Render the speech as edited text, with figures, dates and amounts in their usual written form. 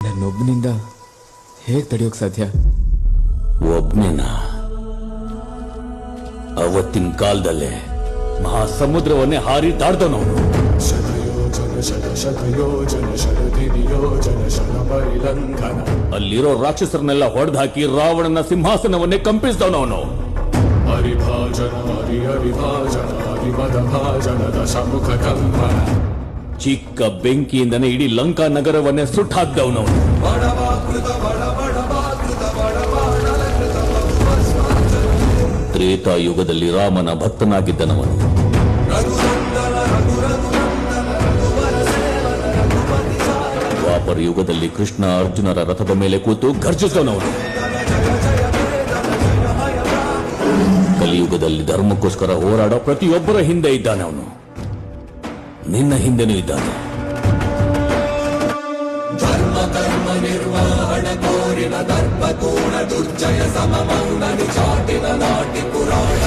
ನನ್ನೊಬ್ಬನಿಂದ ಹೇಗೆ ತಡೆಯೋಕ್ ಸಾಧ್ಯ? ಒಬ್ನೇನ? ಅವತ್ತಿನ ಕಾಲದಲ್ಲೇ ಮಹಾಸಮುದ್ರವನ್ನೇ ಹಾರಿ ದಾಡ್ದವನವನು. ಅಲ್ಲಿರೋ ರಾಕ್ಷಸರನ್ನೆಲ್ಲ ಹೊಡೆದು ಹಾಕಿ ರಾವಣನ ಸಿಂಹಾಸನವನ್ನೇ ಕಂಪಿಸಿದವನವನು. ಚಿಕ್ಕ ಬೆಂಕಿಯಿಂದನೇ ಇಡೀ ಲಂಕಾ ನಗರವನ್ನೇ ಸುಟ್ಟಾಕ್ದವನವನು. ತ್ರೇತಾಯುಗದಲ್ಲಿ ರಾಮನ ಭಕ್ತನಾಗಿದ್ದನವನು. ದ್ವಾಪರ ಯುಗದಲ್ಲಿ ಕೃಷ್ಣ ಅರ್ಜುನರ ರಥದ ಮೇಲೆ ಕೂತು ಗರ್ಜಿಸಿದವನವನು. ಕಲಿಯುಗದಲ್ಲಿ ಧರ್ಮಕ್ಕೋಸ್ಕರ ಹೋರಾಡೋ ಪ್ರತಿಯೊಬ್ಬರ ಹಿಂದೆ ಇದ್ದಾನೆ ಅವನು. ನಿನ್ನ ಹಿಂದೆನೂ ಇದ್ದಾನೆ. ಧರ್ಮ ಕರ್ಮ ನಿರ್ವಹಣ ಕೋರಿನ ದರ್ಪ ತೂಣ ದುರ್ಜಯ ಸಮಮೌನ ಚಾಟಿನ ನಾಟಿ ಪುರಾಣ